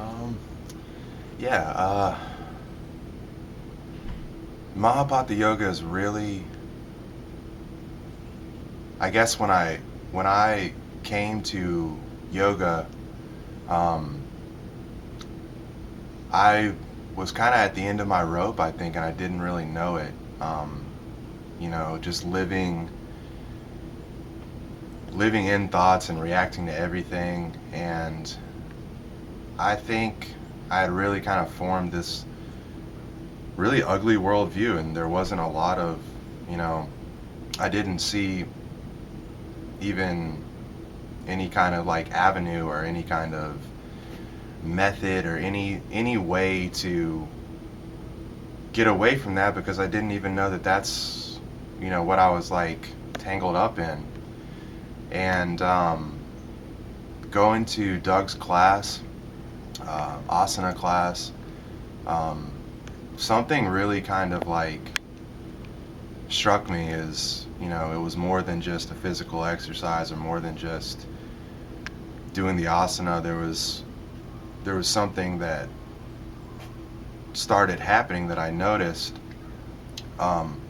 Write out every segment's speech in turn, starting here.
Um, yeah, Mahapata yoga is really, I guess when I came to yoga, um, I was kind of at the end of my rope, I think, and I didn't really know it. Um, just living in thoughts and reacting to everything, and I think I had really kind of formed this really ugly worldview, and there wasn't a lot of, you know, I didn't see even any kind of like avenue or any kind of method or any way to get away from that, because I didn't even know that that's what I was like tangled up in. And going to Doug's class, asana class, um, something really kind of like struck me is, it was more than just a physical exercise or more than just doing the asana. There was something that started happening that I noticed, um,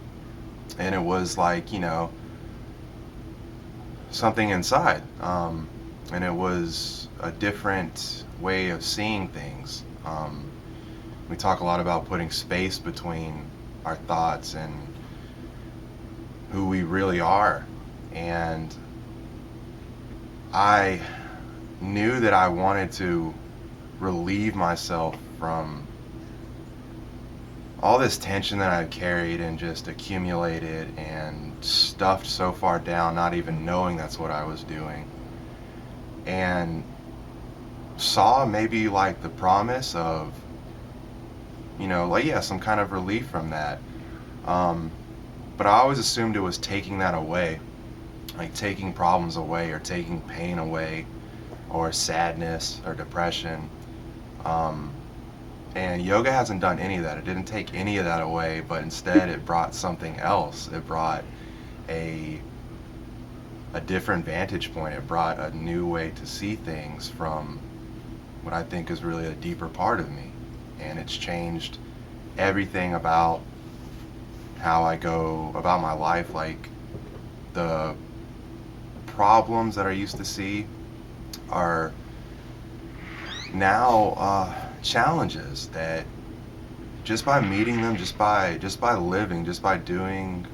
and it was like, something inside, and it was a different way of seeing things. We talk a lot about putting space between our thoughts and who we really are, and I knew that I wanted to relieve myself from all this tension that I've carried and just accumulated and stuffed so far down, not even knowing that's what I was doing. And saw maybe like the promise of, like, yeah, some kind of relief from that. Um, but I always assumed it was taking that away, like taking problems away or taking pain away or sadness or depression. Um, And yoga hasn't done any of that. It didn't take any of that away, but instead it brought something else. It brought a a different vantage point. It brought a new way to see things from what I think is really a deeper part of me. And it's changed everything about how I go about my life. Like, the problems that I used to see are now challenges that, just by meeting them, just by living, just by doing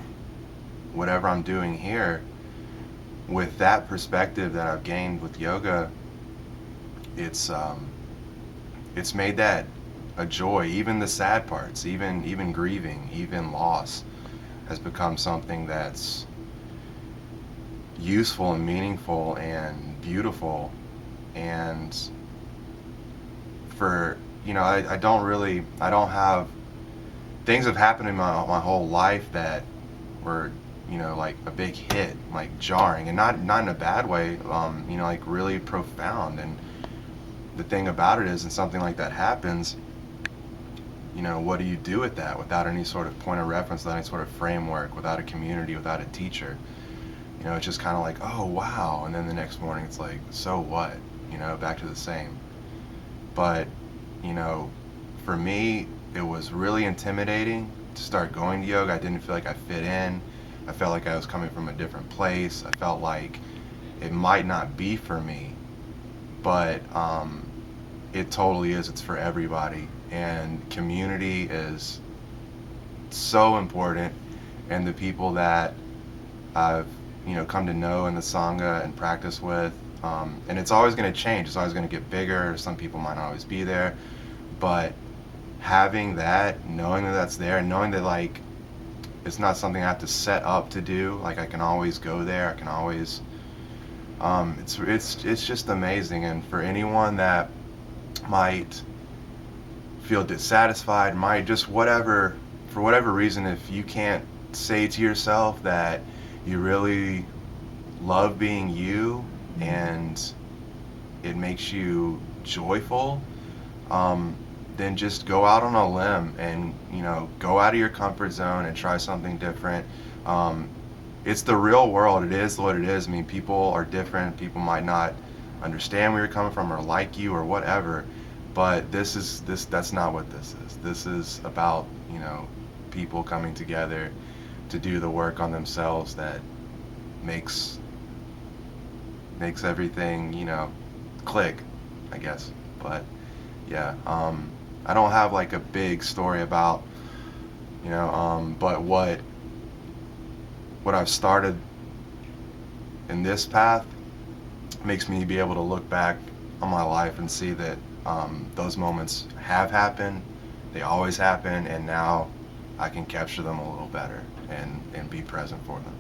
whatever I'm doing here, with that perspective that I've gained with yoga, it's it's made that a joy. Even the sad parts, even grieving, even loss, has become something that's useful and meaningful and beautiful. And for I don't have, things have happened in my whole life that were, like a big hit, like jarring, and not in a bad way, like really profound. And the thing about it is, when something like that happens, what do you do with that without any sort of point of reference, without any sort of framework, without a community, without a teacher? It's just kind of like, oh wow, and then the next morning it's like, so what? Back to the same. But, you know, for me, it was really intimidating to start going to yoga. I didn't feel like I fit in. I felt like I was coming from a different place. I felt like it might not be for me, but it totally is. It's for everybody. And community is so important. And the people that I've, come to know in the Sangha and practice with, and it's always going to change. It's always going to get bigger. Some people might not always be there. But having that, knowing that that's there, and knowing that, like, it's not something I have to set up to do. Like, I can always go there. I can always. It's just amazing. And for anyone that might feel dissatisfied, might just whatever, for whatever reason, if you can't say to yourself that you really love being you and it makes you joyful, um, then just go out on a limb and go out of your comfort zone and try something different. Um, it's the real world. It is what it is. I mean, people are different. People might not understand where you're coming from or like you or whatever. But that's not what this is. This is about, you know, people coming together to do the work on themselves that makes everything, you know, click, I guess. But yeah, I don't have like a big story about, you know, but what I've started in this path makes me be able to look back on my life and see that those moments have happened, they always happen, and now I can capture them a little better and be present for them.